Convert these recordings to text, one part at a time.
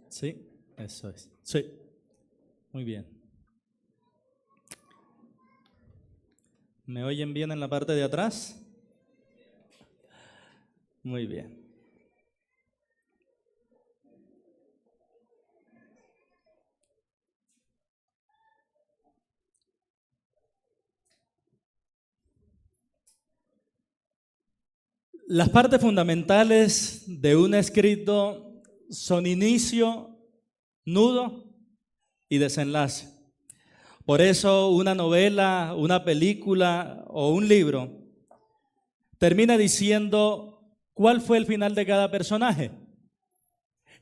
Sí, eso es. Sí, muy bien. ¿Me oyen bien en la parte de atrás? Muy bien. Las partes fundamentales de un escrito son inicio, nudo y desenlace. Por eso una novela, una película o un libro termina diciendo cuál fue el final de cada personaje.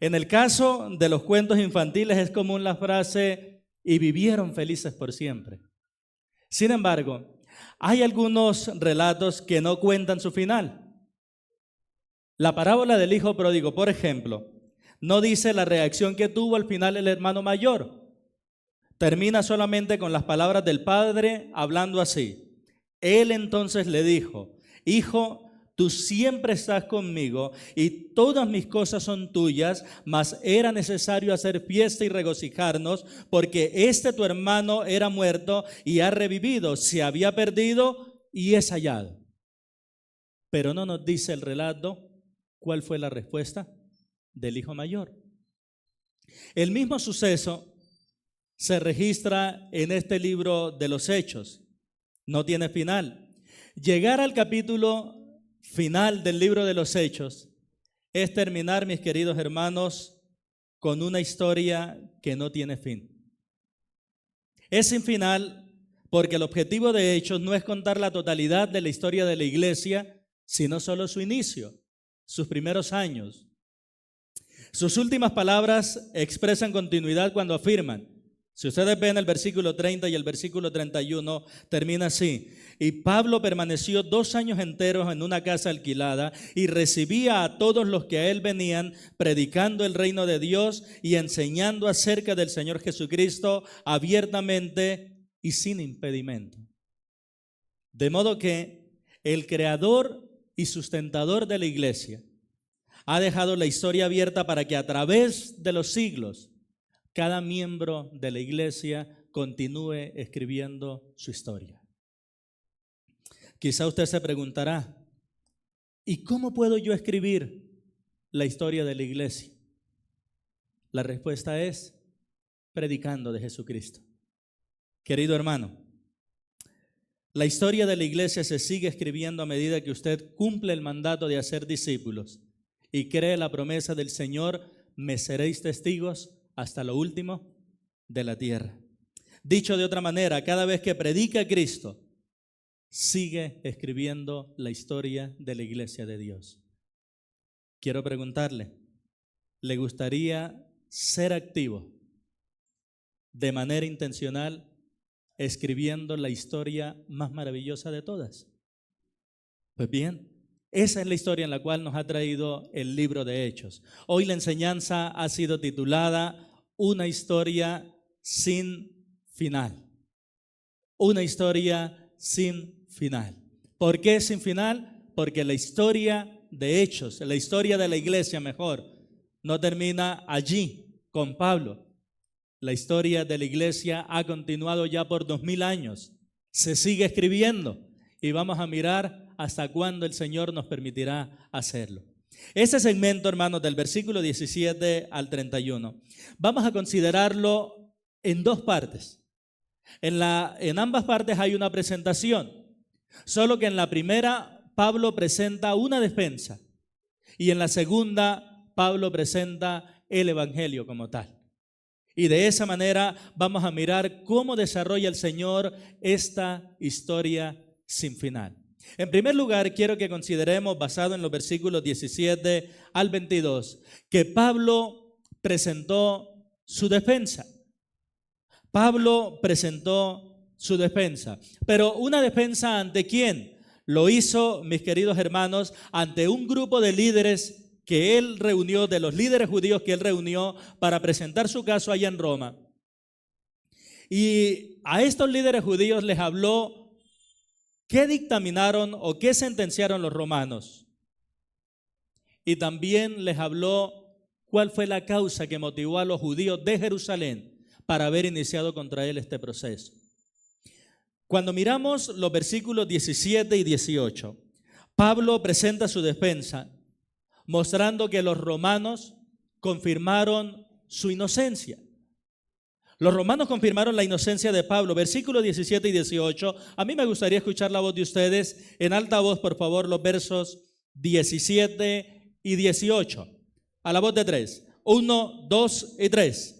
En el caso de los cuentos infantiles es común la frase "y vivieron felices por siempre". Sin embargo, hay algunos relatos que no cuentan su final. La parábola del hijo pródigo, por ejemplo, no dice la reacción que tuvo al final el hermano mayor. Termina solamente con las palabras del padre hablando así. Él entonces le dijo: hijo, tú siempre estás conmigo y todas mis cosas son tuyas, mas era necesario hacer fiesta y regocijarnos porque tu hermano era muerto y ha revivido, se había perdido y es hallado. Pero no nos dice el relato cuál fue la respuesta del hijo mayor. El mismo suceso se registra en este libro de los Hechos. No tiene final. Llegar al capítulo final del libro de los Hechos es terminar, mis queridos hermanos, con una historia que no tiene fin. Es sin final porque el objetivo de Hechos no es contar la totalidad de la historia de la iglesia, sino solo su inicio, sus primeros años. Sus últimas palabras expresan continuidad cuando afirman, si ustedes ven el versículo 30 y el versículo 31, termina así: y Pablo permaneció 2 años enteros en una casa alquilada y recibía a todos los que a él venían, predicando el reino de Dios y enseñando acerca del Señor Jesucristo abiertamente y sin impedimento. De modo que el creador y sustentador de la iglesia ha dejado la historia abierta para que a través de los siglos cada miembro de la iglesia continúe escribiendo su historia. Quizá usted se preguntará, ¿y cómo puedo yo escribir la historia de la iglesia? La respuesta es predicando de Jesucristo. Querido hermano, la historia de la iglesia se sigue escribiendo a medida que usted cumple el mandato de hacer discípulos y cree la promesa del Señor: me seréis testigos hasta lo último de la tierra. Dicho de otra manera, cada vez que predica a Cristo, sigue escribiendo la historia de la iglesia de Dios. Quiero preguntarle, ¿le gustaría ser activo de manera intencional escribiendo la historia más maravillosa de todas? Pues bien, esa es la historia en la cual nos ha traído el libro de Hechos. Hoy la enseñanza ha sido titulada Una historia sin final. Una historia sin final. ¿Por qué sin final? Porque la historia de Hechos, la historia de la iglesia mejor, no termina allí con Pablo. La historia de la iglesia ha continuado ya por 2000 años. Se sigue escribiendo y vamos a mirar hasta cuándo el Señor nos permitirá hacerlo. Ese segmento, hermanos, del versículo 17 al 31, vamos a considerarlo en 2 partes. En ambas partes hay una presentación, solo que en la primera Pablo presenta una defensa y en la segunda Pablo presenta el evangelio como tal. Y de esa manera vamos a mirar cómo desarrolla el Señor esta historia sin final. En primer lugar, quiero que consideremos, basado en los versículos 17 al 22, que Pablo presentó su defensa. Pablo presentó su defensa. Pero ¿una defensa ante quién? Lo hizo, mis queridos hermanos, ante un grupo de líderes que él reunió, de los líderes judíos que él reunió para presentar su caso allá en Roma. Y a estos líderes judíos les habló qué dictaminaron o qué sentenciaron los romanos. Y también les habló ¿Cuál fue la causa que motivó a los judíos de Jerusalén para haber iniciado contra él este proceso? Cuando miramos los versículos 17 y 18, Pablo presenta su defensa, mostrando que los romanos confirmaron su inocencia. Los romanos confirmaron la inocencia de Pablo. Versículos 17 y 18. A mí me gustaría escuchar la voz de ustedes en alta voz, por favor, los versos 17 y 18. A la voz de tres. 1, 2 y 3.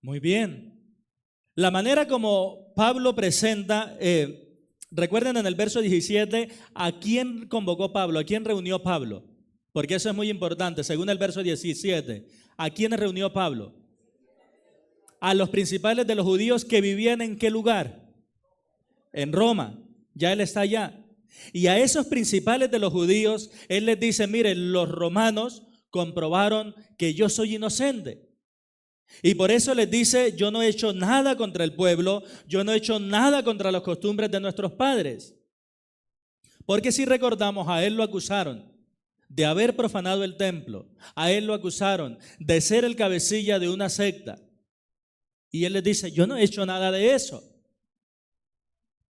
Muy bien. La manera como Pablo presenta, recuerden en el verso 17, ¿a quién convocó Pablo? ¿A quién reunió Pablo? Porque eso es muy importante, según el verso 17. ¿A quiénes reunió Pablo? A los principales de los judíos que vivían ¿en qué lugar? En Roma. Ya él está allá. Y a esos principales de los judíos, él les dice, miren, los romanos comprobaron que yo soy inocente. Y por eso les dice, yo no he hecho nada contra el pueblo, yo no he hecho nada contra las costumbres de nuestros padres. Porque si recordamos, a él lo acusaron de haber profanado el templo, a él lo acusaron de ser el cabecilla de una secta. Y él les dice, yo no he hecho nada de eso.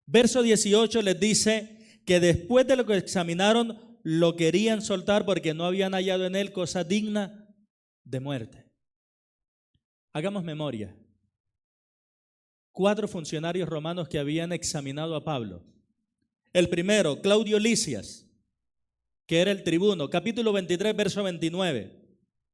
Verso 18 les dice que después de lo que examinaron, lo querían soltar porque no habían hallado en él cosa digna de muerte. Hagamos memoria. 4 funcionarios romanos que habían examinado a Pablo. El primero, Claudio Lisias, que era el tribuno. Capítulo 23, verso 29.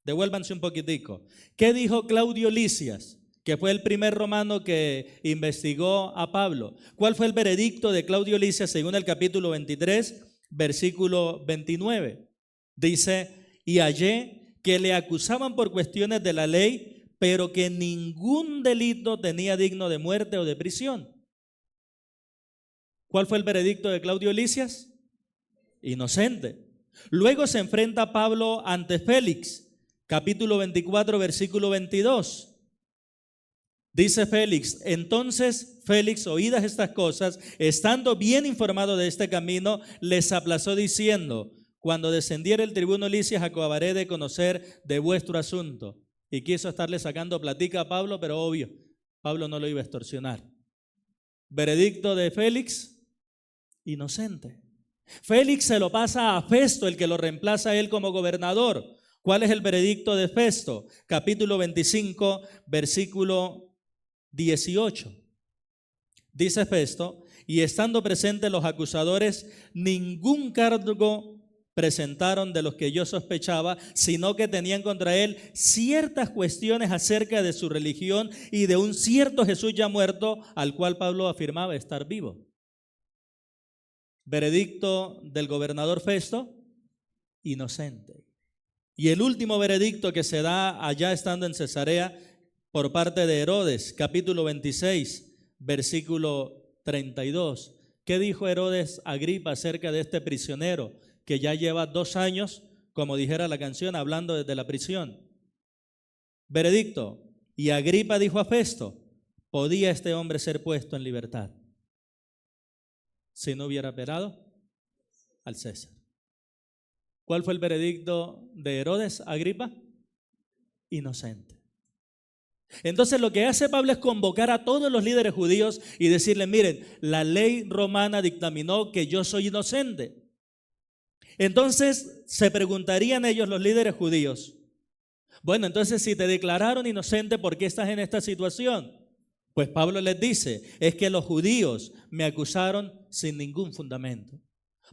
Devuélvanse un poquitico. ¿Qué dijo Claudio Lisias? Que fue el primer romano que investigó a Pablo. ¿Cuál fue el veredicto de Claudio Lisias según el capítulo 23, versículo 29? Dice, y hallé que le acusaban por cuestiones de la ley, pero que ningún delito tenía digno de muerte o de prisión. ¿Cuál fue el veredicto de Claudio Lisias? Inocente. Luego se enfrenta Pablo ante Félix, capítulo 24, versículo 22. Dice Félix, entonces Félix, oídas estas cosas, estando bien informado de este camino, les aplazó diciendo, cuando descendiera el tribuno Lisias, acabaré de conocer de vuestro asunto. Y quiso estarle sacando platica a Pablo, pero obvio, Pablo no lo iba a extorsionar. Veredicto de Félix, inocente. Félix se lo pasa a Festo, el que lo reemplaza a él como gobernador. ¿Cuál es el veredicto de Festo? Capítulo 25, versículo 18. Dice Festo, y estando presentes los acusadores, ningún cargo presentaron de los que yo sospechaba, sino que tenían contra él ciertas cuestiones acerca de su religión y de un cierto Jesús ya muerto, al cual Pablo afirmaba estar vivo. Veredicto del gobernador Festo, inocente. Y el último veredicto que se da allá estando en Cesarea por parte de Herodes, capítulo 26, versículo 32. ¿Qué dijo Herodes Agripa acerca de este prisionero que ya lleva 2 años, como dijera la canción, hablando desde la prisión? Veredicto. Y Agripa dijo a Festo, ¿podía este hombre ser puesto en libertad si no hubiera operado al César? ¿Cuál fue el veredicto de Herodes Agripa? Inocente. Entonces lo que hace Pablo es convocar a todos los líderes judíos y decirles, miren, la ley romana dictaminó que yo soy inocente. Entonces se preguntarían ellos, los líderes judíos, bueno, entonces si te declararon inocente, ¿por qué estás en esta situación? Pues Pablo les dice, es que los judíos me acusaron sin ningún fundamento.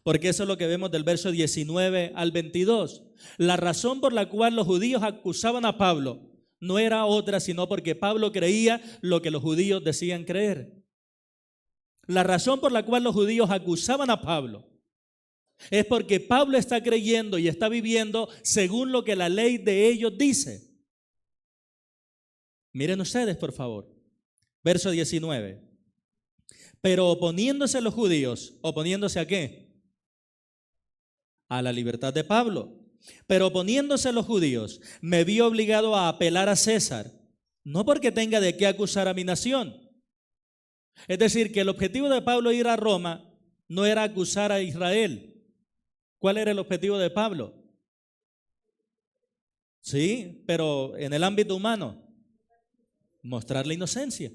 Porque eso es lo que vemos del verso 19 al 22. La razón por la cual los judíos acusaban a Pablo no era otra, sino porque Pablo creía lo que los judíos decían creer. La razón por la cual los judíos acusaban a Pablo Es porque Pablo está creyendo y está viviendo según lo que la ley de ellos dice. Miren ustedes, por favor, verso 19. Pero oponiéndose los judíos, ¿oponiéndose a qué? A la libertad de Pablo. Pero oponiéndose los judíos, me vi obligado a apelar a César, no porque tenga de qué acusar a mi nación. Es decir, que el objetivo de Pablo ir a Roma no era acusar a Israel. ¿Cuál era el objetivo de Pablo? Sí, pero en el ámbito humano, mostrar la inocencia.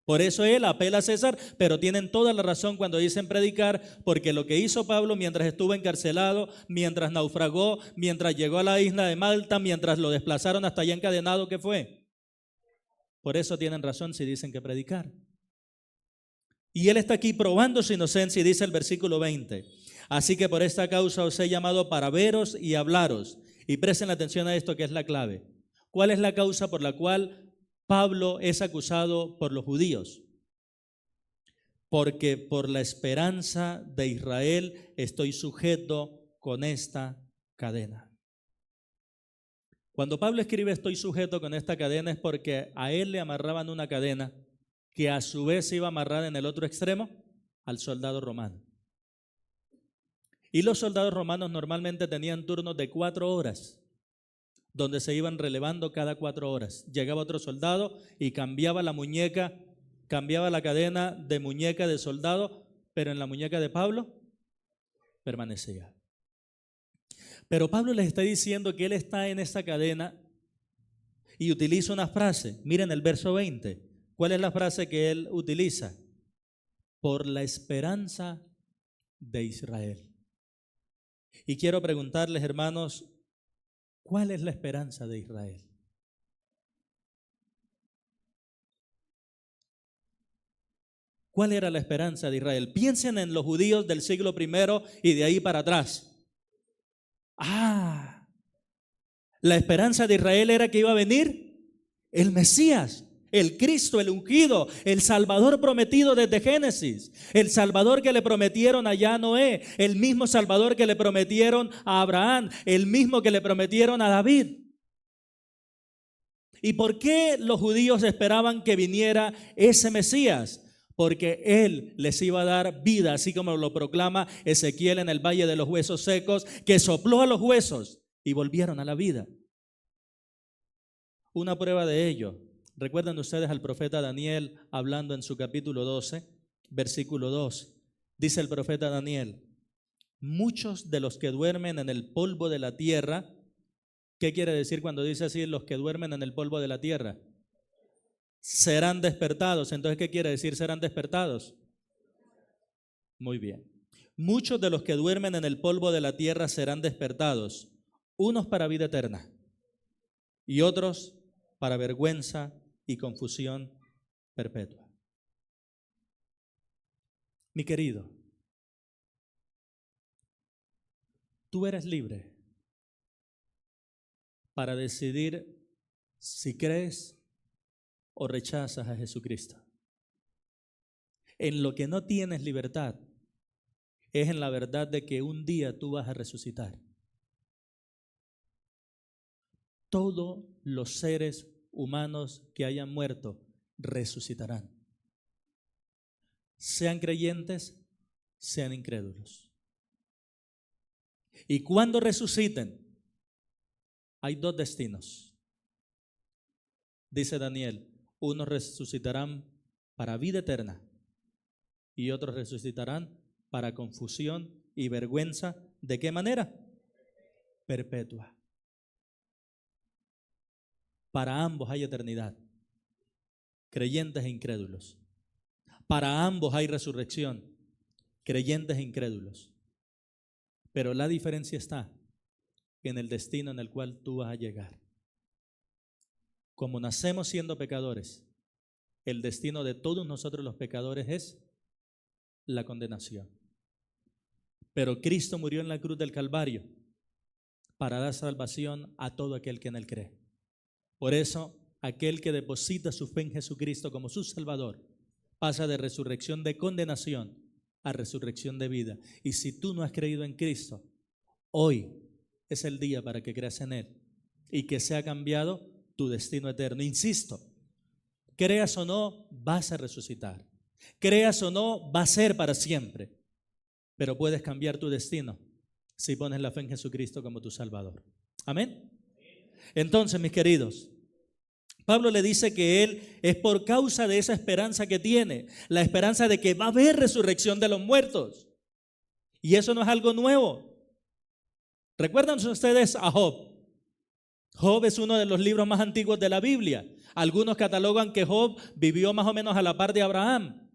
Por eso él apela a César, pero tienen toda la razón cuando dicen predicar, porque lo que hizo Pablo mientras estuvo encarcelado, mientras naufragó, mientras llegó a la isla de Malta, mientras lo desplazaron hasta allá encadenado, ¿qué fue? Por eso tienen razón si dicen que predicar. Y él está aquí probando su inocencia y dice el versículo 20, así que por esta causa os he llamado para veros y hablaros. Y presten atención a esto que es la clave. ¿Cuál es la causa por la cual Pablo es acusado por los judíos? Porque por la esperanza de Israel estoy sujeto con esta cadena. Cuando Pablo escribe estoy sujeto con esta cadena es porque a él le amarraban una cadena que a su vez se iba a amarrar en el otro extremo al soldado romano. Y los soldados romanos normalmente tenían turnos de 4 horas, donde se iban relevando cada 4 horas. Llegaba otro soldado y cambiaba la muñeca, cambiaba la cadena de muñeca de soldado, pero en la muñeca de Pablo permanecía. Pero Pablo les está diciendo que él está en esa cadena y utiliza una frase. Miren el verso 20. ¿Cuál es la frase que él utiliza? Por la esperanza de Israel. Y quiero preguntarles, hermanos, ¿cuál es la esperanza de Israel? ¿Cuál era la esperanza de Israel? Piensen en los judíos del siglo I y de ahí para atrás. La esperanza de Israel era que iba a venir el Mesías, el Cristo, el ungido, el Salvador prometido desde Génesis, el Salvador que le prometieron allá a Noé, el mismo Salvador que le prometieron a Abraham, el mismo que le prometieron a David. ¿Y por qué los judíos esperaban que viniera ese Mesías? Porque Él les iba a dar vida, así como lo proclama Ezequiel en el Valle de los Huesos Secos, que sopló a los huesos y volvieron a la vida. Una prueba de ello. Recuerdan ustedes al profeta Daniel hablando en su capítulo 12, versículo 2. Dice el profeta Daniel, muchos de los que duermen en el polvo de la tierra. ¿Qué quiere decir cuando dice así, los que duermen en el polvo de la tierra? Serán despertados. Entonces, ¿qué quiere decir serán despertados? Muy bien. Muchos de los que duermen en el polvo de la tierra serán despertados, unos para vida eterna y otros para vergüenza y confusión perpetua. Mi querido, tú eres libre para decidir si crees o rechazas a Jesucristo. En lo que no tienes libertad es en la verdad de que un día tú vas a resucitar. Todos los seres humanos que hayan muerto resucitarán. Sean creyentes, sean incrédulos. Y cuando resuciten, hay 2 destinos. Dice Daniel, unos resucitarán para vida eterna y otros resucitarán para confusión y vergüenza. ¿De qué manera? Perpetua. Para ambos hay eternidad, creyentes e incrédulos. Para ambos hay resurrección, creyentes e incrédulos. Pero la diferencia está en el destino en el cual tú vas a llegar. Como nacemos siendo pecadores, el destino de todos nosotros los pecadores es la condenación. Pero Cristo murió en la cruz del Calvario para dar salvación a todo aquel que en Él cree. Por eso, aquel que deposita su fe en Jesucristo como su Salvador pasa de resurrección de condenación a resurrección de vida. Y si tú no has creído en Cristo, hoy es el día para que creas en Él y que sea cambiado tu destino eterno. Insisto, creas o no, vas a resucitar. Creas o no, va a ser para siempre. Pero puedes cambiar tu destino si pones la fe en Jesucristo como tu Salvador. Amén. Entonces, mis queridos, Pablo le dice que él es por causa de esa esperanza que tiene, la esperanza de que va a haber resurrección de los muertos. Y eso no es algo nuevo. ¿Recuerdan ustedes a Job? Job es uno de los libros más antiguos de la Biblia. Algunos catalogan que Job vivió más o menos a la par de Abraham.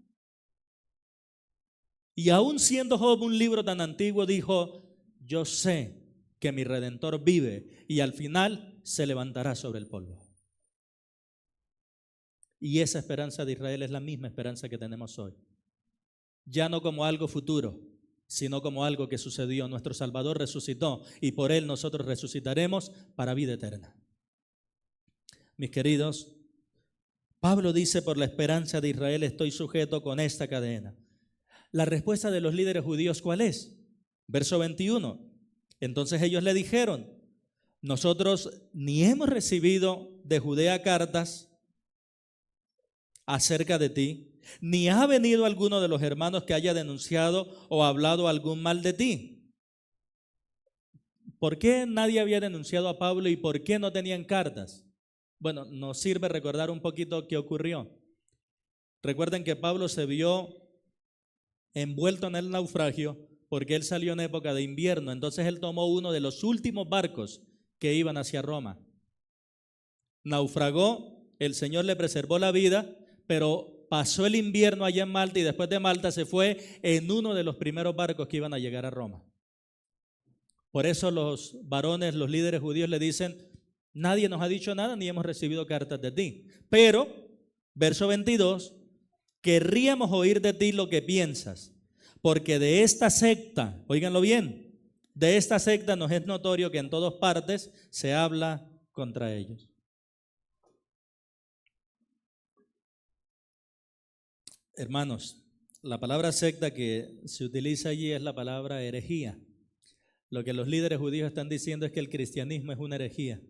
Y aún siendo Job un libro tan antiguo, dijo: yo sé que mi Redentor vive y al final se levantará sobre el polvo. Y esa esperanza de Israel es la misma esperanza que tenemos hoy. Ya no como algo futuro, sino como algo que sucedió. Nuestro Salvador resucitó y por Él nosotros resucitaremos para vida eterna. Mis queridos, Pablo dice: por la esperanza de Israel estoy sujeto con esta cadena. La respuesta de los líderes judíos, ¿cuál es? Verso 21. Entonces ellos le dijeron: nosotros ni hemos recibido de Judea cartas acerca de ti, ni ha venido alguno de los hermanos que haya denunciado o hablado algún mal de ti. ¿Por qué nadie había denunciado a Pablo y por qué no tenían cartas? Bueno, nos sirve recordar un poquito qué ocurrió. Recuerden que Pablo se vio envuelto en el naufragio porque él salió en época de invierno. Entonces él tomó uno de los últimos barcos que iban hacia Roma. Naufragó, el Señor le preservó la vida, pero pasó el invierno allá en Malta y después de Malta se fue en uno de los primeros barcos que iban a llegar a Roma. Por eso los varones, los líderes judíos le dicen: nadie nos ha dicho nada ni hemos recibido cartas de ti. Pero, verso 22, querríamos oír de ti lo que piensas, porque de esta secta, óiganlo bien, de esta secta nos es notorio que en todas partes se habla contra ellos. Hermanos, la palabra secta que se utiliza allí es la palabra herejía. Lo que los líderes judíos están diciendo es que el cristianismo es una herejía.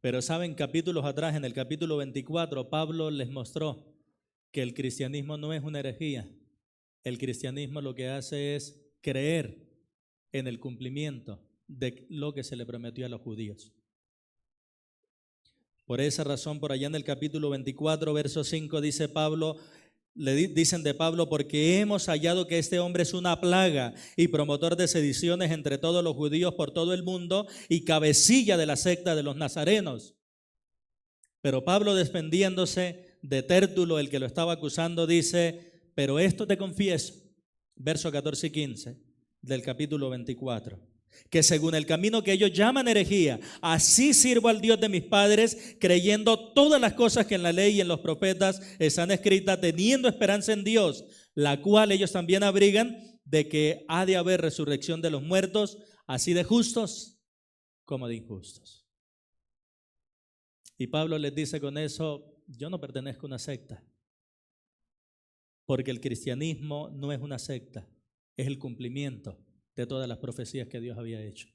Pero saben, capítulos atrás, en el capítulo 24, Pablo les mostró que el cristianismo no es una herejía. El cristianismo lo que hace es creer en el cumplimiento de lo que se le prometió a los judíos. Por esa razón, por allá en el capítulo 24, verso 5, dice Pablo, dicen de Pablo: porque hemos hallado que este hombre es una plaga y promotor de sediciones entre todos los judíos por todo el mundo y cabecilla de la secta de los nazarenos. Pero Pablo, defendiéndose de Tértulo, el que lo estaba acusando, dice: pero esto te confieso, verso 14 y 15 del capítulo 24, que según el camino que ellos llaman herejía, así sirvo al Dios de mis padres, creyendo todas las cosas que en la ley y en los profetas están escritas, teniendo esperanza en Dios, la cual ellos también abrigan, de que ha de haber resurrección de los muertos, así de justos como de injustos. Y Pablo les dice con eso: yo no pertenezco a una secta, porque el cristianismo no es una secta, es el cumplimiento de todas las profecías que Dios había hecho.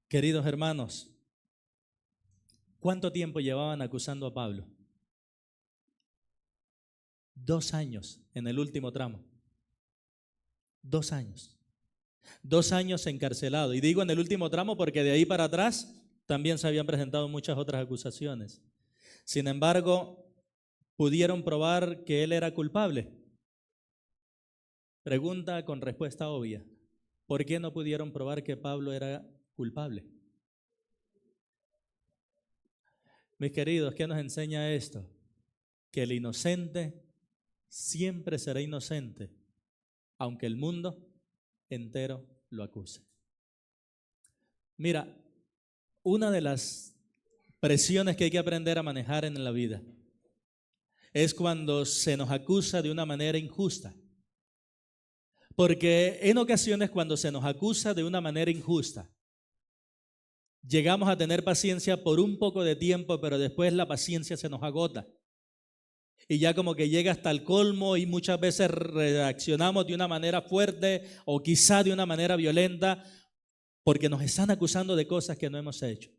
Queridos hermanos, ¿cuánto tiempo llevaban acusando a Pablo? 2 años en el último tramo. 2 años. 2 años encarcelado. Y digo en el último tramo porque de ahí para atrás también se habían presentado muchas otras acusaciones. Sin embargo, ¿pudieron probar que él era culpable? Pregunta con respuesta obvia: ¿por qué no pudieron probar que Pablo era culpable? Mis queridos, ¿qué nos enseña esto? Que el inocente siempre será inocente, aunque el mundo entero lo acuse. Mira, una de las presiones que hay que aprender a manejar en la vida es cuando se nos acusa de una manera injusta. Porque en ocasiones cuando se nos acusa de una manera injusta, llegamos a tener paciencia por un poco de tiempo, pero después la paciencia se nos agota. Y ya como que llega hasta el colmo y muchas veces reaccionamos de una manera fuerte o quizá de una manera violenta porque nos están acusando de cosas que no hemos hecho.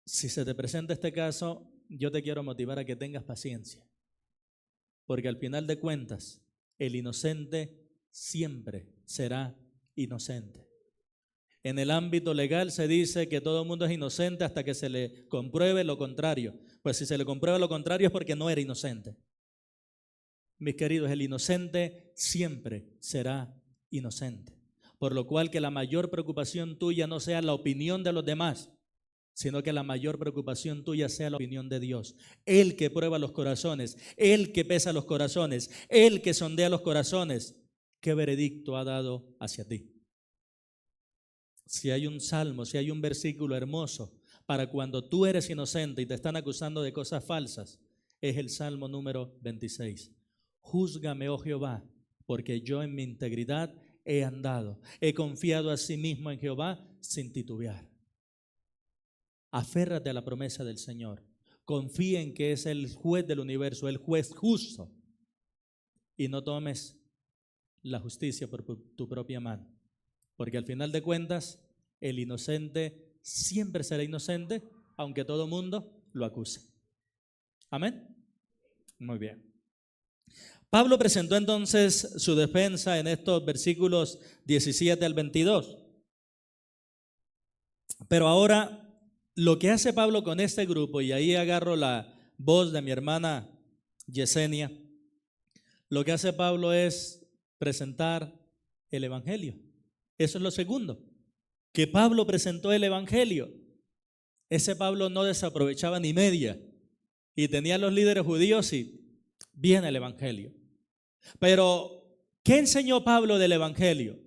Si se te presenta este caso, yo te quiero motivar a que tengas paciencia, porque al final de cuentas, el inocente siempre será inocente. En el ámbito legal se dice que todo el mundo es inocente hasta que se le compruebe lo contrario. Pues si se le comprueba lo contrario es porque no era inocente. Mis queridos, el inocente siempre será inocente. Por lo cual que la mayor preocupación tuya no sea la opinión de los demás, sino que la mayor preocupación tuya sea la opinión de Dios. Él que prueba los corazones, Él que pesa los corazones, Él que sondea los corazones. ¿Qué veredicto ha dado hacia ti? Si hay un salmo, si hay un versículo hermoso para cuando tú eres inocente y te están acusando de cosas falsas, es el Salmo número 26. Júzgame, oh Jehová, porque yo en mi integridad he andado. He confiado a sí mismo en Jehová sin titubear. Aférrate a la promesa del Señor. Confía en que es el juez del universo, el juez justo. Y no tomes la justicia por tu propia mano. Porque al final de cuentas, el inocente siempre será inocente, aunque todo mundo lo acuse. ¿Amén? Muy bien. Pablo presentó entonces su defensa en estos versículos 17 al 22. Pero ahora, lo que hace Pablo con este grupo, y ahí agarro la voz de mi hermana Yesenia, lo que hace Pablo es presentar el Evangelio. Eso es lo segundo, que Pablo presentó el Evangelio. Ese Pablo no desaprovechaba ni media y tenía a los líderes judíos y viene el Evangelio. Pero, ¿qué enseñó Pablo del Evangelio?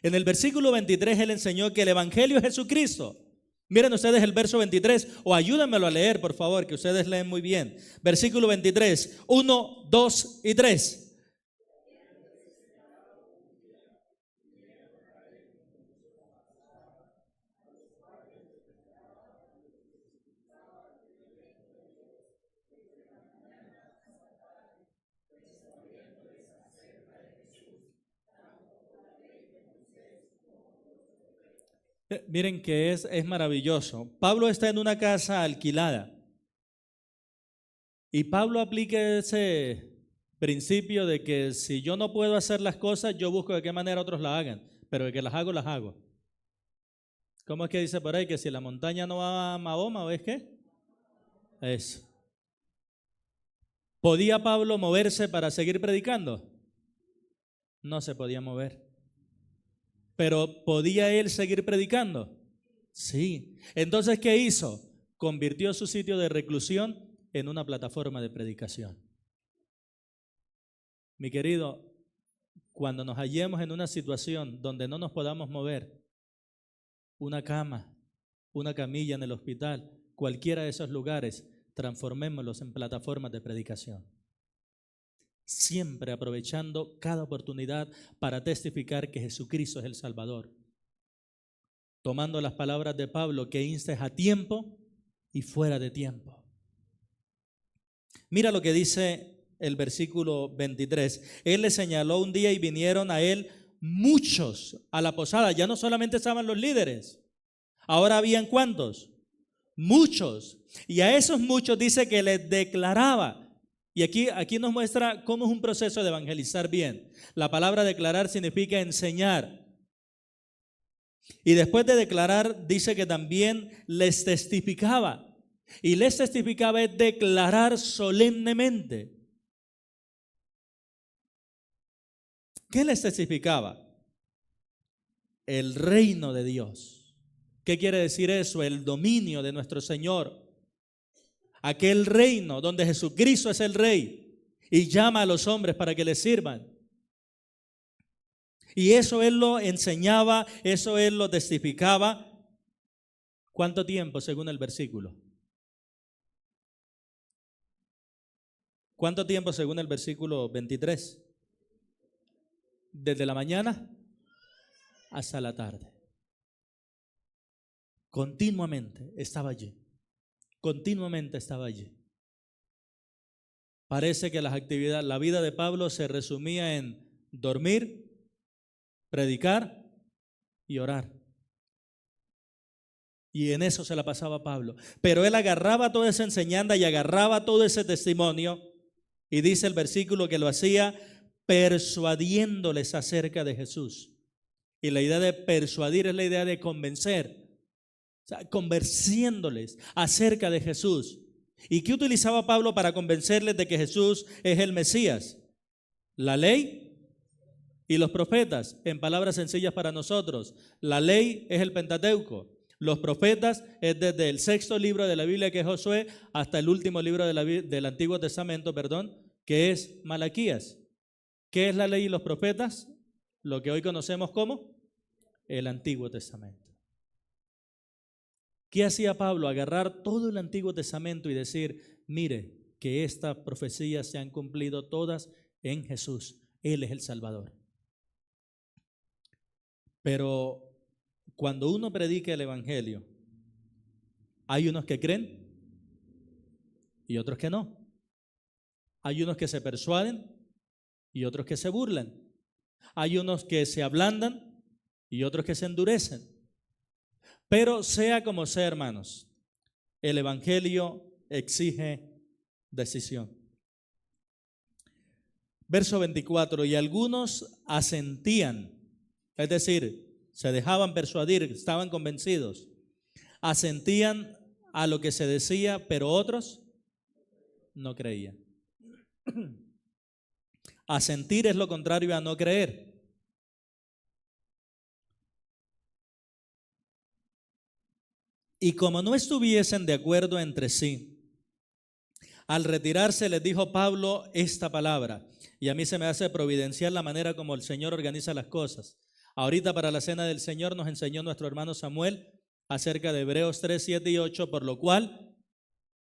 En el versículo 23 él enseñó que el Evangelio es Jesucristo. Miren ustedes el verso 23, o ayúdenmelo a leer, por favor, que ustedes leen muy bien. Versículo 23, 1, 2 y 3. Miren que es maravilloso. Pablo está en una casa alquilada y Pablo aplica ese principio de que si yo no puedo hacer las cosas, yo busco de qué manera otros las hagan, pero de que las hago, las hago. ¿Cómo es que dice por ahí? Que si la montaña no va a Mahoma, ¿ves qué? Eso. ¿Podía Pablo moverse para seguir predicando? No se podía mover. ¿Pero podía él seguir predicando? Sí. Entonces, ¿qué hizo? Convirtió su sitio de reclusión en una plataforma de predicación. Mi querido, cuando nos hallemos en una situación donde no nos podamos mover, una cama, una camilla en el hospital, cualquiera de esos lugares, transformémoslos en plataformas de predicación. Siempre aprovechando cada oportunidad para testificar que Jesucristo es el Salvador. Tomando las palabras de Pablo, que instes a tiempo y fuera de tiempo. Mira lo que dice el versículo 23. Él le señaló un día y vinieron a él muchos a la posada. Ya no solamente estaban los líderes. Ahora habían ¿cuántos? Muchos. Y a esos muchos dice que les declaraba. Y aquí nos muestra cómo es un proceso de evangelizar bien. La palabra declarar significa enseñar. Y después de declarar, dice que también les testificaba. Y les testificaba es declarar solemnemente. ¿Qué les testificaba? El reino de Dios. ¿Qué quiere decir eso? El dominio de nuestro Señor. Aquel reino donde Jesucristo es el Rey y llama a los hombres para que le sirvan. Y eso Él lo enseñaba, eso Él lo testificaba. ¿Cuánto tiempo según el versículo? ¿Cuánto tiempo según el versículo 23? Desde la mañana hasta la tarde. Continuamente estaba allí. Continuamente estaba allí. Parece que la vida de Pablo se resumía en dormir, predicar y orar. Y en eso se la pasaba Pablo. Pero él agarraba toda esa enseñanza y agarraba todo ese testimonio, y dice el versículo que lo hacía persuadiéndoles acerca de Jesús. Y la idea de persuadir es la idea de convencer, o sea, convenciéndoles acerca de Jesús. ¿Y qué utilizaba Pablo para convencerles de que Jesús es el Mesías? La ley y los profetas. En palabras sencillas para nosotros, la ley es el Pentateuco. Los profetas es desde el 6.º libro de la Biblia, que es Josué, hasta el último libro del Antiguo Testamento, que es Malaquías. ¿Qué es la ley y los profetas? Lo que hoy conocemos como el Antiguo Testamento. ¿Qué hacía Pablo? Agarrar todo el Antiguo Testamento y decir, mire, que estas profecías se han cumplido todas en Jesús. Él es el Salvador. Pero cuando uno predica el Evangelio, hay unos que creen y otros que no. Hay unos que se persuaden y otros que se burlan. Hay unos que se ablandan y otros que se endurecen. Pero sea como sea, hermanos, el Evangelio exige decisión. Verso 24, y algunos asentían, es decir, se dejaban persuadir, estaban convencidos, asentían a lo que se decía, pero otros no creían. Asentir es lo contrario a no creer. Y como no estuviesen de acuerdo entre sí, al retirarse les dijo Pablo esta palabra, y a mí se me hace providencial la manera como el Señor organiza las cosas. Ahorita para la cena del Señor nos enseñó nuestro hermano Samuel acerca de Hebreos 3, 7 y 8, por lo cual,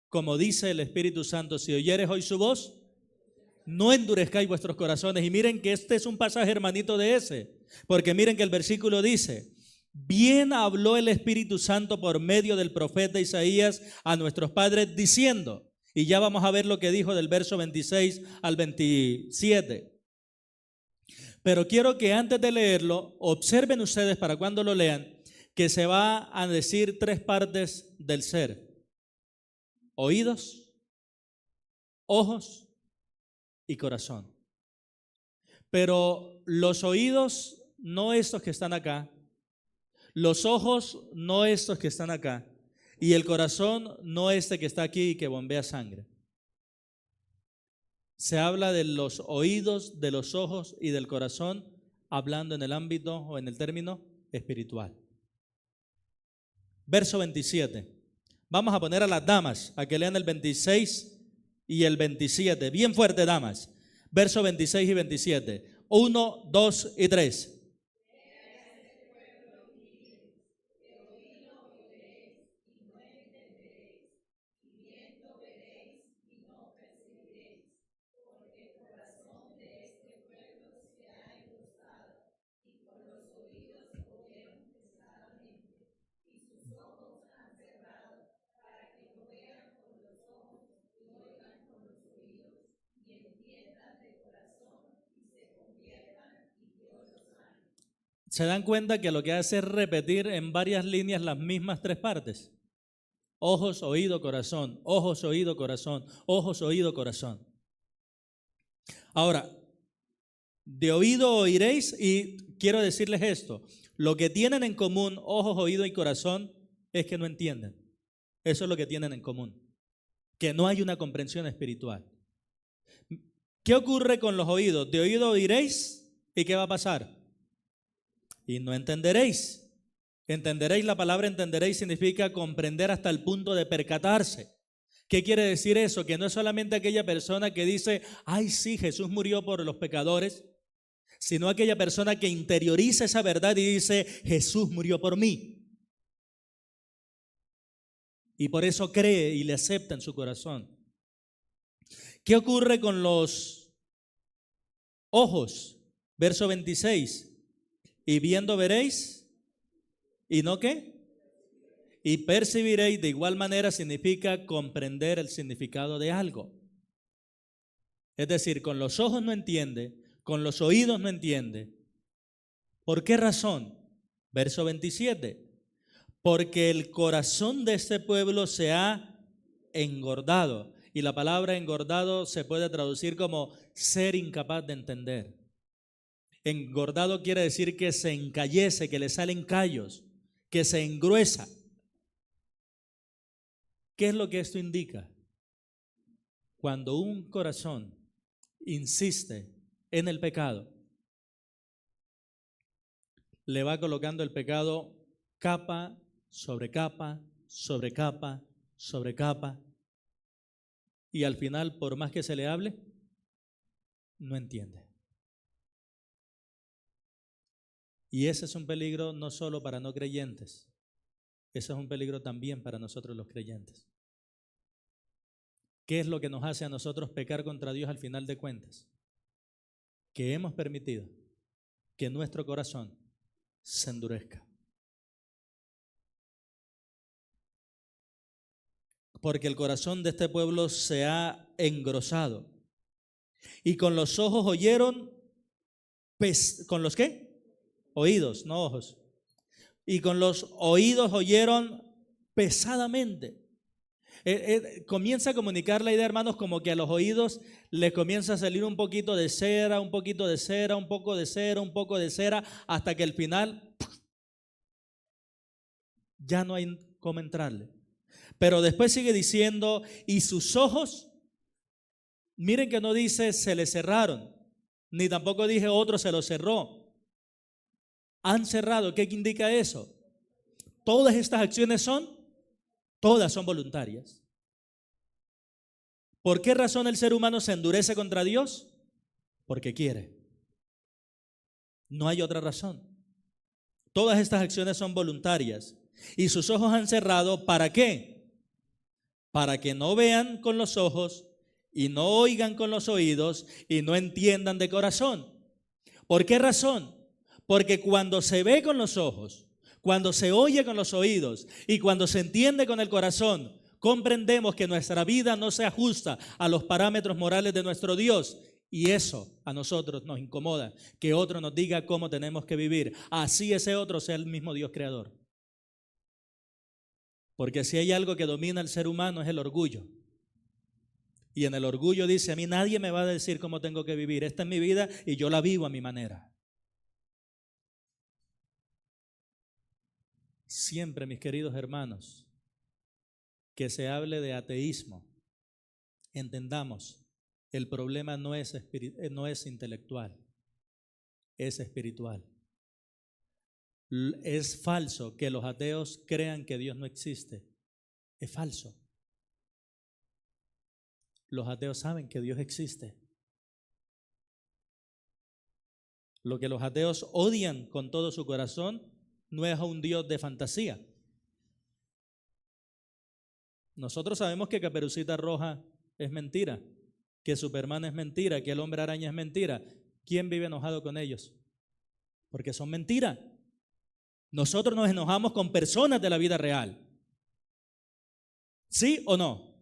como dice el Espíritu Santo, si oyeres hoy su voz, no endurezcáis vuestros corazones. Y miren que este es un pasaje hermanito de ese, porque miren que el versículo dice, bien habló el Espíritu Santo por medio del profeta Isaías a nuestros padres diciendo, y ya vamos a ver lo que dijo del verso 26 al 27. Pero quiero que antes de leerlo, observen ustedes para cuando lo lean, que se va a decir tres partes del ser: oídos, ojos y corazón. Pero los oídos, no estos que están acá, los ojos, no estos que están acá, y el corazón, no este que está aquí y que bombea sangre. Se habla de los oídos, de los ojos y del corazón, hablando en el ámbito o en el término espiritual. Verso 27. Vamos a poner a las damas a que lean el 26 y el 27. Bien fuerte, damas. Verso 26 y 27. 1, 2 y 3. ¿Se dan cuenta que lo que hace es repetir en varias líneas las mismas tres partes? Ojos, oído, corazón. Ojos, oído, corazón. Ojos, oído, corazón. Ahora, de oído oiréis, y quiero decirles esto. Lo que tienen en común, ojos, oído y corazón, es que no entienden. Eso es lo que tienen en común. Que no hay una comprensión espiritual. ¿Qué ocurre con los oídos? De oído oiréis, ¿y qué va a pasar? Y no entenderéis. Entenderéis, la palabra entenderéis significa comprender hasta el punto de percatarse. ¿Qué quiere decir eso? Que no es solamente aquella persona que dice, ay sí, Jesús murió por los pecadores, sino aquella persona que interioriza esa verdad y dice, Jesús murió por mí. Y por eso cree y le acepta en su corazón. ¿Qué ocurre con los ojos? Verso 26. Y viendo veréis, ¿y no qué? Y percibiréis. De igual manera significa comprender el significado de algo. Es decir, con los ojos no entiende, con los oídos no entiende. ¿Por qué razón? Verso 27. Porque el corazón de este pueblo se ha engordado. Y la palabra engordado se puede traducir como ser incapaz de entender. Engordado quiere decir que se encallece, que le salen callos, que se engruesa. ¿Qué es lo que esto indica? Cuando un corazón insiste en el pecado, le va colocando el pecado capa sobre capa, sobre capa, sobre capa, y al final, por más que se le hable, no entiende. Y ese es un peligro no solo para no creyentes, ese es un peligro también para nosotros los creyentes. ¿Qué es lo que nos hace a nosotros pecar contra Dios al final de cuentas? Que hemos permitido que nuestro corazón se endurezca. Porque el corazón de este pueblo se ha engrosado. Y con los ojos oyeron, ¿con los qué? Oídos, no ojos. Y con los oídos oyeron pesadamente. Comienza a comunicar la idea, hermanos, como que a los oídos les comienza a salir un poquito de cera, un poquito de cera, un poco de cera, un poco de cera, hasta que al final ya no hay cómo entrarle. Pero después sigue diciendo, y sus ojos, miren que no dice se le cerraron, ni tampoco dije otro se lo cerró. Han cerrado. ¿Qué indica eso? Todas estas acciones todas son voluntarias. ¿Por qué razón el ser humano se endurece contra Dios? Porque quiere. No hay otra razón. Todas estas acciones son voluntarias. Y sus ojos han cerrado, ¿para qué? Para que no vean con los ojos y no oigan con los oídos y no entiendan de corazón. ¿Por qué razón? Porque cuando se ve con los ojos, cuando se oye con los oídos y cuando se entiende con el corazón, comprendemos que nuestra vida no se ajusta a los parámetros morales de nuestro Dios. Y eso a nosotros nos incomoda, que otro nos diga cómo tenemos que vivir. Así ese otro sea el mismo Dios creador. Porque si hay algo que domina al ser humano es el orgullo. Y en el orgullo dice, a mí nadie me va a decir cómo tengo que vivir. Esta es mi vida y yo la vivo a mi manera. Siempre, mis queridos hermanos, que se hable de ateísmo, entendamos, el problema no es intelectual, es espiritual. Es falso que los ateos crean que Dios no existe. Es falso. Los ateos saben que Dios existe. Lo que los ateos odian con todo su corazón no es a un Dios de fantasía. Nosotros sabemos que Caperucita Roja es mentira, que Superman es mentira, que el Hombre Araña es mentira. ¿Quién vive enojado con ellos? Porque son mentiras. Nosotros nos enojamos con personas de la vida real. ¿Sí o no?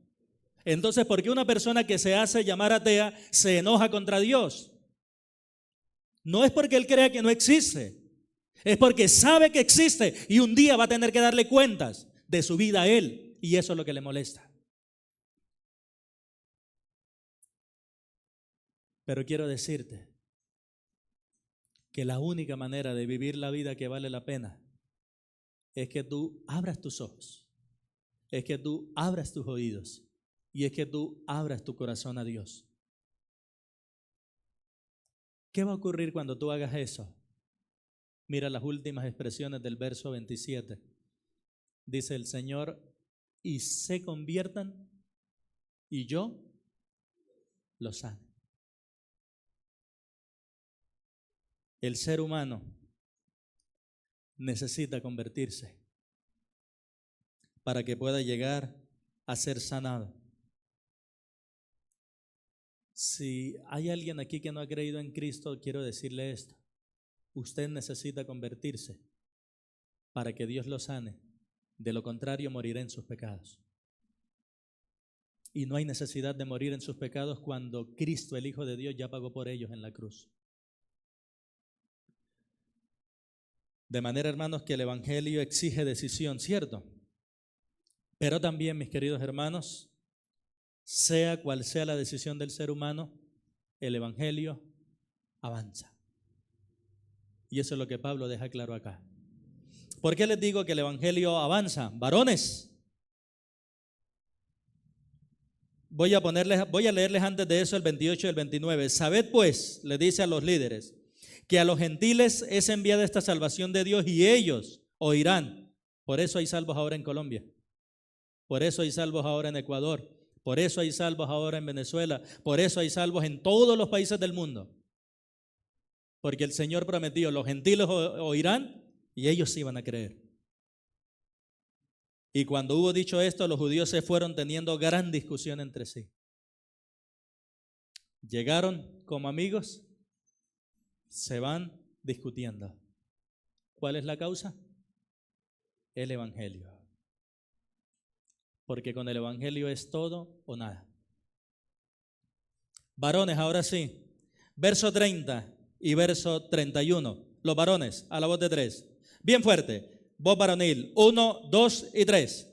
Entonces, ¿por qué una persona que se hace llamar atea se enoja contra Dios? No es porque él crea que no existe, es porque sabe que existe y un día va a tener que darle cuentas de su vida a él, y eso es lo que le molesta. Pero quiero decirte que la única manera de vivir la vida que vale la pena es que tú abras tus ojos, es que tú abras tus oídos y es que tú abras tu corazón a Dios. ¿Qué va a ocurrir cuando tú hagas eso? Mira las últimas expresiones del verso 27. Dice el Señor, y se conviertan y yo los sane. El ser humano necesita convertirse para que pueda llegar a ser sanado. Si hay alguien aquí que no ha creído en Cristo, quiero decirle esto. Usted necesita convertirse para que Dios lo sane. De lo contrario, morirá en sus pecados. Y no hay necesidad de morir en sus pecados cuando Cristo, el Hijo de Dios, ya pagó por ellos en la cruz. De manera, hermanos, que el Evangelio exige decisión, ¿cierto? Pero también, mis queridos hermanos, sea cual sea la decisión del ser humano, el Evangelio avanza. Y eso es lo que Pablo deja claro acá. ¿Por qué les digo que el Evangelio avanza? Varones, voy a leerles antes de eso el 28 y el 29. Sabed pues, le dice a los líderes, que a los gentiles es enviada esta salvación de Dios y ellos oirán. Por eso hay salvos ahora en Colombia. Por eso hay salvos ahora en Ecuador. Por eso hay salvos ahora en Venezuela. Por eso hay salvos en todos los países del mundo. Porque el Señor prometió, los gentiles oirán y ellos sí van a creer. Y cuando hubo dicho esto, los judíos se fueron teniendo gran discusión entre sí. Llegaron como amigos, se van discutiendo. ¿Cuál es la causa? El Evangelio. Porque con el Evangelio es todo o nada. Varones, ahora sí. Verso 30 y verso 31. Los varones, a la voz de 3. Bien fuerte. Voz varonil. 1, 2 y 3.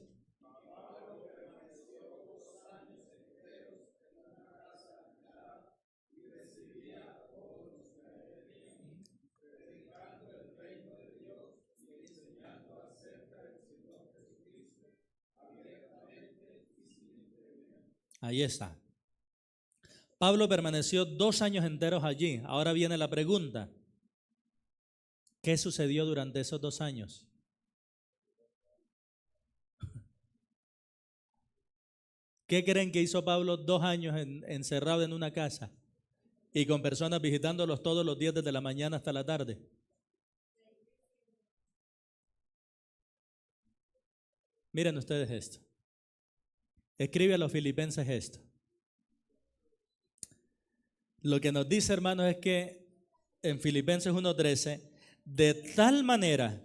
Ahí está. Pablo permaneció 2 años enteros allí. Ahora viene la pregunta. ¿Qué sucedió durante esos 2 años? ¿Qué creen que hizo Pablo 2 años encerrado en una casa y con personas visitándolos todos los días desde la mañana hasta la tarde? Miren ustedes esto. Escribe a los filipenses esto. Lo que nos dice, hermanos, es que en Filipenses 1:13, de tal manera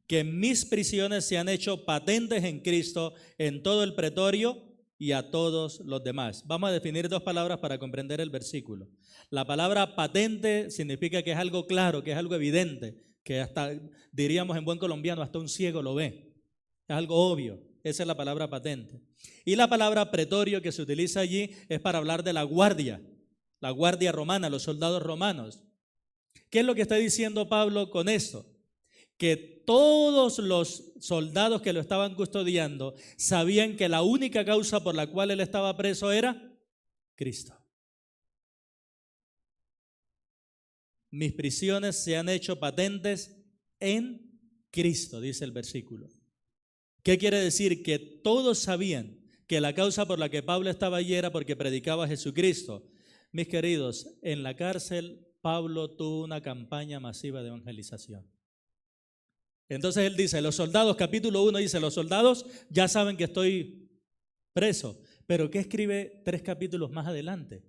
que mis prisiones se han hecho patentes en Cristo en todo el pretorio y a todos los demás. Vamos a definir 2 palabras para comprender el versículo. La palabra patente significa que es algo claro, que es algo evidente, que hasta, diríamos en buen colombiano, hasta un ciego lo ve. Es algo obvio. Esa es la palabra patente. Y la palabra pretorio que se utiliza allí es para hablar de la guardia romana, los soldados romanos. ¿Qué es lo que está diciendo Pablo con esto? Que todos los soldados que lo estaban custodiando sabían que la única causa por la cual él estaba preso era Cristo. Mis prisiones se han hecho patentes en Cristo, dice el versículo. ¿Qué quiere decir? Que todos sabían que la causa por la que Pablo estaba allí era porque predicaba a Jesucristo. Mis queridos, en la cárcel Pablo tuvo una campaña masiva de evangelización. Entonces él dice, los soldados, capítulo 1 dice, los soldados ya saben que estoy preso. Pero ¿qué escribe 3 capítulos más adelante?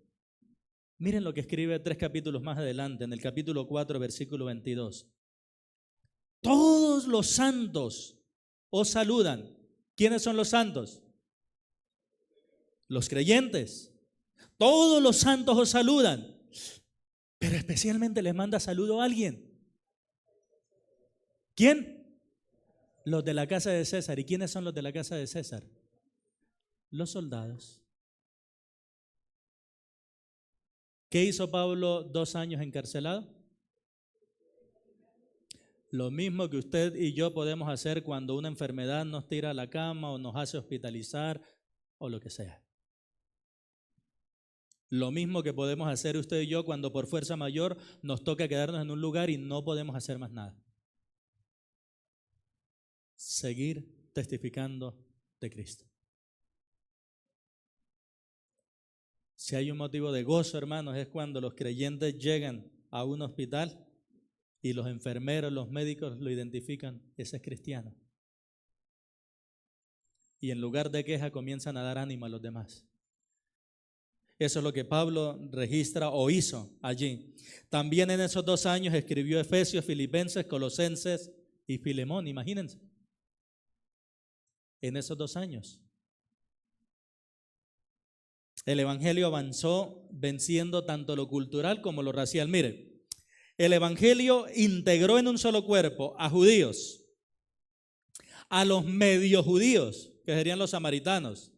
Miren lo que escribe 3 capítulos más adelante, en el capítulo 4, versículo 22. Todos los santos os saludan. ¿Quiénes son los santos? Los creyentes. Todos los santos os saludan, pero especialmente les manda saludo a alguien. ¿Quién? Los de la casa de César. ¿Y quiénes son los de la casa de César? Los soldados. ¿Qué hizo Pablo 2 años encarcelado? Lo mismo que usted y yo podemos hacer cuando una enfermedad nos tira a la cama o nos hace hospitalizar o lo que sea. Lo mismo que podemos hacer usted y yo cuando por fuerza mayor nos toca quedarnos en un lugar y no podemos hacer más nada. Seguir testificando de Cristo. Si hay un motivo de gozo, hermanos, es cuando los creyentes llegan a un hospital y los enfermeros, los médicos lo identifican, ese es cristiano. Y en lugar de queja comienzan a dar ánimo a los demás. Eso es lo que Pablo registra o hizo allí. También en esos 2 años escribió Efesios, Filipenses, Colosenses y Filemón, imagínense. En esos 2 años. El evangelio avanzó venciendo tanto lo cultural como lo racial. Mire, el evangelio integró en un solo cuerpo a judíos, a los medio judíos, que serían los samaritanos,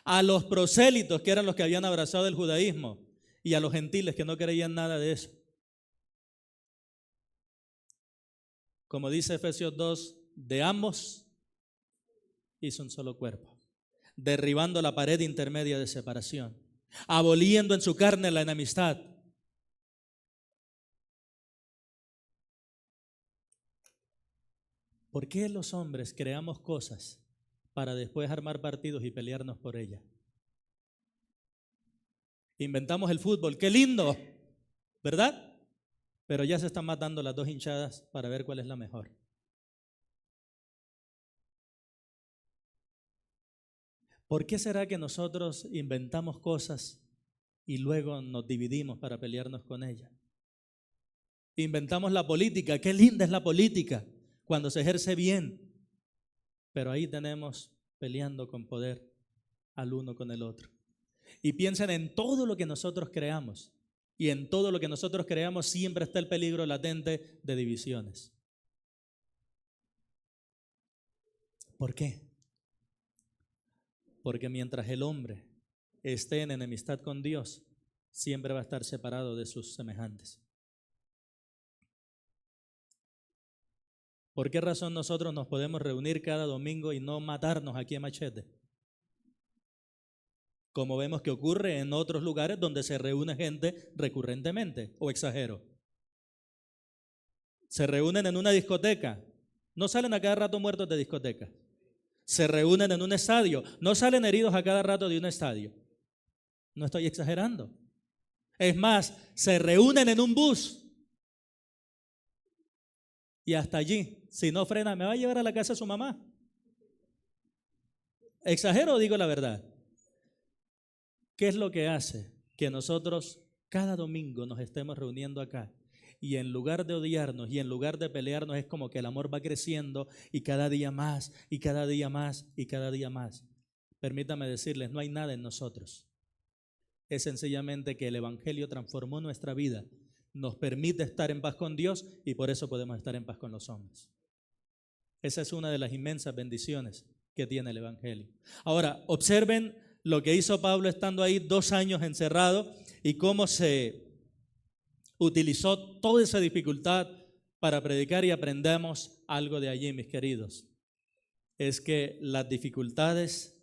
a los prosélitos, que eran los que habían abrazado el judaísmo, y a los gentiles, que no creían nada de eso. Como dice Efesios 2, de ambos hizo un solo cuerpo, derribando la pared intermedia de separación, aboliendo en su carne la enemistad. ¿Por qué los hombres creamos cosas para después armar partidos y pelearnos por ellas? Inventamos el fútbol, qué lindo, ¿verdad? Pero ya se están matando las dos hinchadas para ver cuál es la mejor. ¿Por qué será que nosotros inventamos cosas y luego nos dividimos para pelearnos con ellas? Inventamos la política, qué linda es la política cuando se ejerce bien, pero ahí tenemos peleando con poder al uno con el otro. Y piensen en todo lo que nosotros creamos, y en todo lo que nosotros creamos siempre está el peligro latente de divisiones. ¿Por qué? Porque mientras el hombre esté en enemistad con Dios, siempre va a estar separado de sus semejantes. ¿Por qué razón nosotros nos podemos reunir cada domingo y no matarnos aquí a machete? Como vemos que ocurre en otros lugares donde se reúne gente recurrentemente, ¿o exagero? Se reúnen en una discoteca, no salen a cada rato muertos de discoteca. Se reúnen en un estadio, no salen heridos a cada rato de un estadio. No estoy exagerando. Es más, se reúnen en un bus y hasta allí, si no frena, ¿me va a llevar a la casa de su mamá? ¿Exagero o digo la verdad? ¿Qué es lo que hace que nosotros cada domingo nos estemos reuniendo acá? Y en lugar de odiarnos y en lugar de pelearnos, es como que el amor va creciendo y cada día más, y cada día más, y cada día más. Permítame decirles, no hay nada en nosotros. Es sencillamente que el evangelio transformó nuestra vida, nos permite estar en paz con Dios y por eso podemos estar en paz con los hombres. Esa es una de las inmensas bendiciones que tiene el evangelio. Ahora, observen lo que hizo Pablo estando ahí 2 años encerrado y cómo se utilizó toda esa dificultad para predicar, y aprendemos algo de allí, mis queridos. Es que las dificultades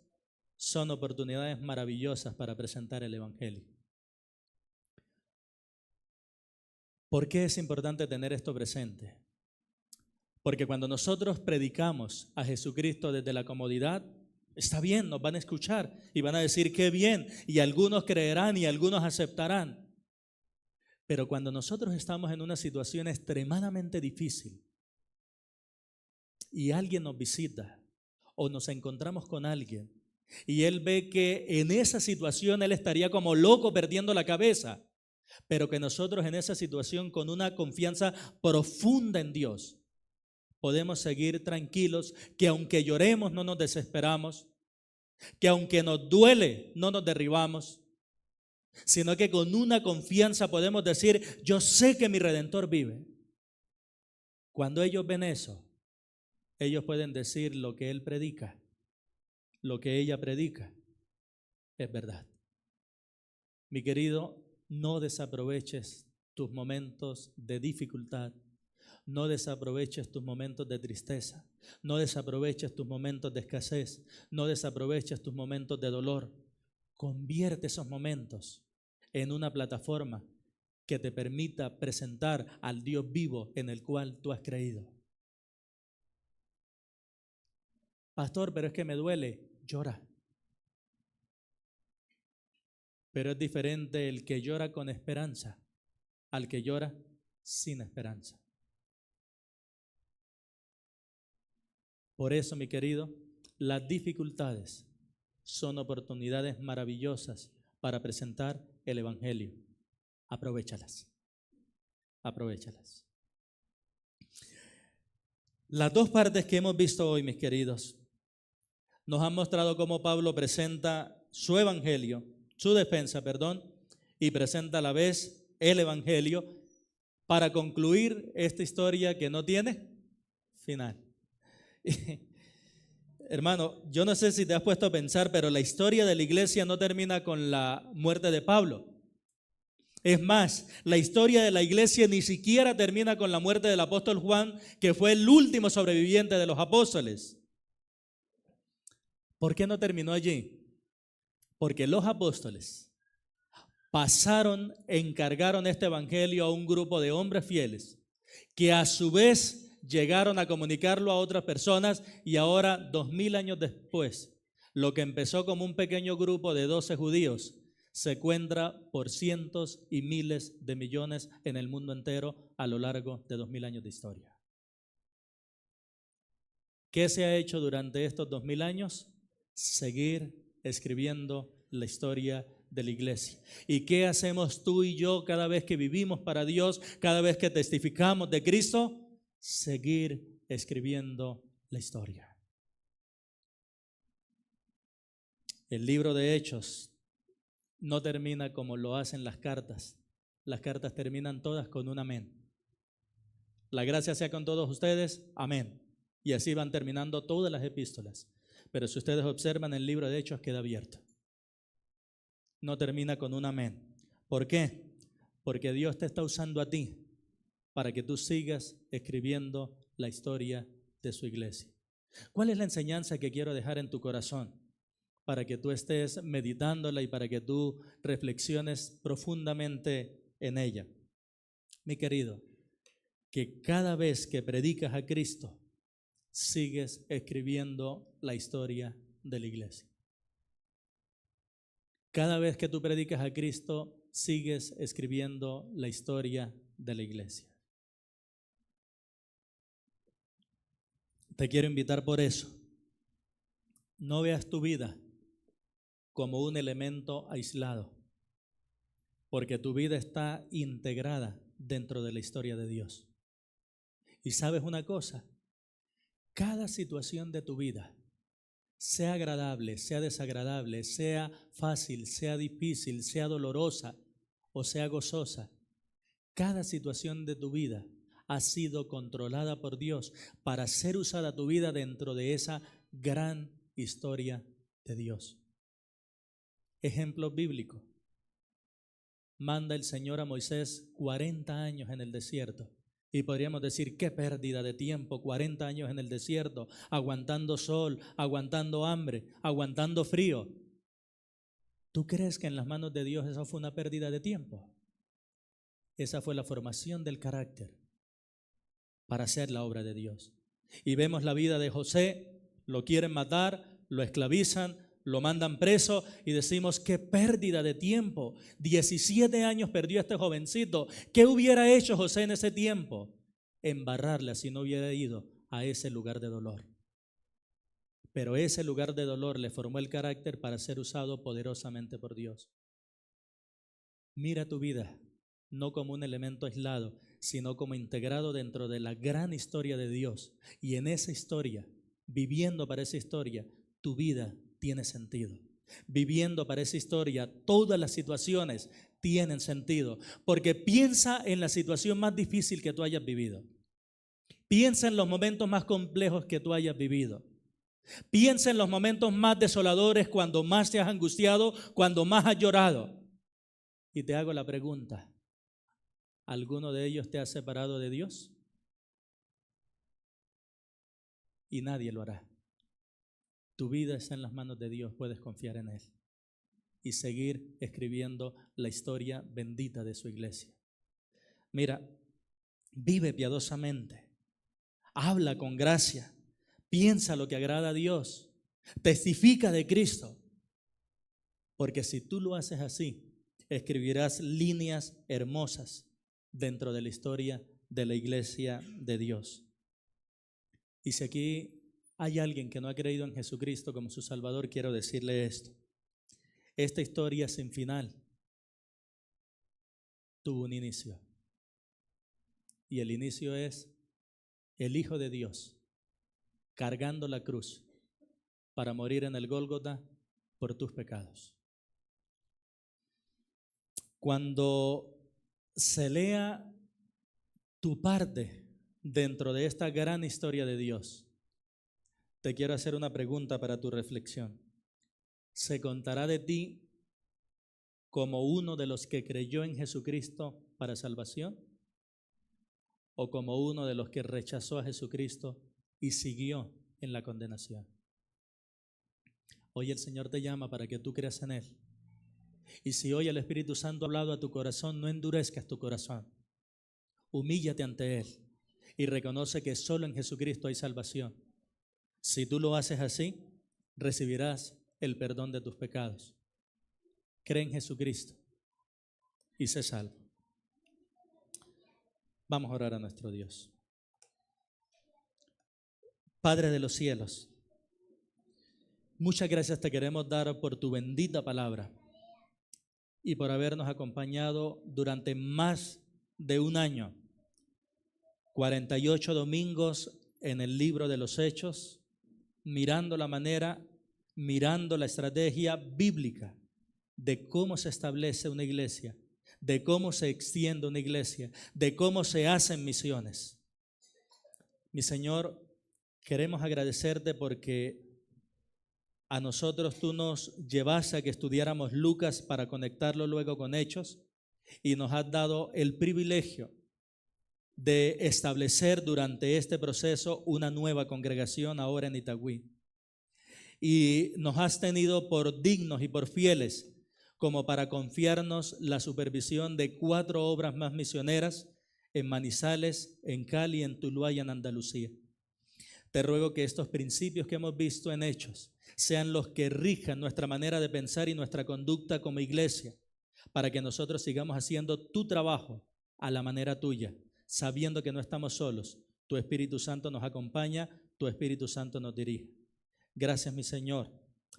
son oportunidades maravillosas para presentar el evangelio. ¿Por qué es importante tener esto presente? Porque cuando nosotros predicamos a Jesucristo desde la comodidad, está bien, nos van a escuchar y van a decir qué bien, y algunos creerán y algunos aceptarán. Pero cuando nosotros estamos en una situación extremadamente difícil y alguien nos visita o nos encontramos con alguien y él ve que en esa situación él estaría como loco perdiendo la cabeza, pero que nosotros en esa situación con una confianza profunda en Dios podemos seguir tranquilos, que aunque lloremos no nos desesperamos, que aunque nos duele no nos derribamos, sino que con una confianza podemos decir, yo sé que mi Redentor vive. Cuando ellos ven eso, ellos pueden decir lo que él predica, lo que ella predica, es verdad. Mi querido, no desaproveches tus momentos de dificultad, no desaproveches tus momentos de tristeza, no desaproveches tus momentos de escasez, no desaproveches tus momentos de dolor. Convierte esos momentos en una plataforma que te permita presentar al Dios vivo en el cual tú has creído. Pastor, pero es que me duele. Llora. Pero es diferente el que llora con esperanza al que llora sin esperanza. Por eso, mi querido, las dificultades son oportunidades maravillosas para presentar el evangelio. Aprovéchalas. Aprovéchalas. Las dos partes que hemos visto hoy, mis queridos, nos han mostrado cómo Pablo presenta su evangelio su defensa, perdón, y presenta a la vez el Evangelio para concluir esta historia que no tiene final. Hermano, yo no sé si te has puesto a pensar, pero la historia de la iglesia no termina con la muerte de Pablo. Es más, la historia de la iglesia ni siquiera termina con la muerte del apóstol Juan, que fue el último sobreviviente de los apóstoles. ¿Por qué no terminó allí? Porque los apóstoles encargaron este evangelio a un grupo de hombres fieles, que a su vez llegaron a comunicarlo a otras personas, y ahora, 2000 años después, lo que empezó como un pequeño grupo de 12 judíos se cuenta por cientos y miles de millones en el mundo entero a lo largo de 2000 años de historia. ¿Qué se ha hecho durante estos 2000 años? Seguir escribiendo la historia de la iglesia. ¿Y qué hacemos tú y yo cada vez que vivimos para Dios, cada vez que testificamos de Cristo? Seguir escribiendo la historia. El libro de Hechos no termina como lo hacen las cartas. Las cartas terminan todas con un amén. La gracia sea con todos ustedes, amén. Y así van terminando todas las epístolas. Pero si ustedes observan, el libro de Hechos queda abierto. No termina con un amén. ¿Por qué? Porque Dios te está usando a ti para que tú sigas escribiendo la historia de su iglesia. ¿Cuál es la enseñanza que quiero dejar en tu corazón? Para que tú estés meditándola y para que tú reflexiones profundamente en ella. Mi querido, que cada vez que predicas a Cristo, sigues escribiendo la historia de la iglesia. Cada vez que tú predicas a Cristo, sigues escribiendo la historia de la iglesia. Te quiero invitar por eso. No veas tu vida como un elemento aislado, porque tu vida está integrada dentro de la historia de Dios. Y sabes una cosa, cada situación de tu vida, sea agradable, sea desagradable, sea fácil, sea difícil, sea dolorosa o sea gozosa, cada situación de tu vida ha sido controlada por Dios para ser usada tu vida dentro de esa gran historia de Dios. Ejemplo bíblico. Manda el Señor a Moisés 40 años en el desierto. Y podríamos decir, qué pérdida de tiempo, 40 años en el desierto, aguantando sol, aguantando hambre, aguantando frío. ¿Tú crees que en las manos de Dios eso fue una pérdida de tiempo? Esa fue la formación del carácter para hacer la obra de Dios. Y vemos la vida de José, lo quieren matar, lo esclavizan, lo mandan preso y decimos, qué pérdida de tiempo. 17 años perdió este jovencito. ¿Qué hubiera hecho José en ese tiempo? Embarrarla si no hubiera ido a ese lugar de dolor. Pero ese lugar de dolor le formó el carácter para ser usado poderosamente por Dios. Mira tu vida no como un elemento aislado, sino como integrado dentro de la gran historia de Dios. Y en esa historia, viviendo para esa historia, tu vida tiene sentido. Viviendo para esa historia, todas las situaciones tienen sentido. Porque piensa en la situación más difícil que tú hayas vivido. Piensa en los momentos más complejos que tú hayas vivido. Piensa en los momentos más desoladores, cuando más te has angustiado, cuando más has llorado. Y te hago la pregunta, ¿alguno de ellos te ha separado de Dios? Y nadie lo hará. Tu vida está en las manos de Dios, puedes confiar en Él y seguir escribiendo la historia bendita de su iglesia. Mira, vive piadosamente, habla con gracia, piensa lo que agrada a Dios, testifica de Cristo, porque si tú lo haces así, escribirás líneas hermosas dentro de la historia de la iglesia de Dios. Y si aquí hay alguien que no ha creído en Jesucristo como su Salvador, quiero decirle esto. Esta historia sin final tuvo un inicio. Y el inicio es el Hijo de Dios cargando la cruz para morir en el Gólgota por tus pecados. Cuando se lea tu parte dentro de esta gran historia de Dios, te quiero hacer una pregunta para tu reflexión. ¿Se contará de ti como uno de los que creyó en Jesucristo para salvación? ¿O como uno de los que rechazó a Jesucristo y siguió en la condenación? Hoy el Señor te llama para que tú creas en Él. Y si hoy el Espíritu Santo ha hablado a tu corazón, no endurezcas tu corazón. Humíllate ante Él y reconoce que solo en Jesucristo hay salvación. Si tú lo haces así, recibirás el perdón de tus pecados. Cree en Jesucristo y sé salvo. Vamos a orar a nuestro Dios. Padre de los cielos, muchas gracias te queremos dar por tu bendita palabra y por habernos acompañado durante más de un año, 48 domingos en el libro de los Hechos, mirando la manera, mirando la estrategia bíblica de cómo se establece una iglesia, de cómo se extiende una iglesia, de cómo se hacen misiones. Mi Señor, queremos agradecerte porque a nosotros tú nos llevaste a que estudiáramos Lucas para conectarlo luego con Hechos y nos has dado el privilegio de establecer durante este proceso una nueva congregación ahora en Itagüí. Y nos has tenido por dignos y por fieles como para confiarnos la supervisión de 4 obras más misioneras en Manizales, en Cali, en Tuluá y en Andalucía. Te ruego que estos principios que hemos visto en Hechos sean los que rijan nuestra manera de pensar y nuestra conducta como iglesia, para que nosotros sigamos haciendo tu trabajo a la manera tuya, sabiendo que no estamos solos. Tu Espíritu Santo nos acompaña, tu Espíritu Santo nos dirige. Gracias, mi Señor,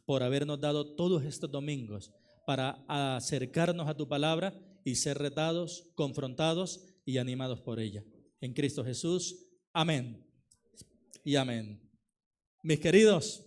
por habernos dado todos estos domingos para acercarnos a tu palabra y ser retados, confrontados y animados por ella. En Cristo Jesús, amén y amén. Mis queridos,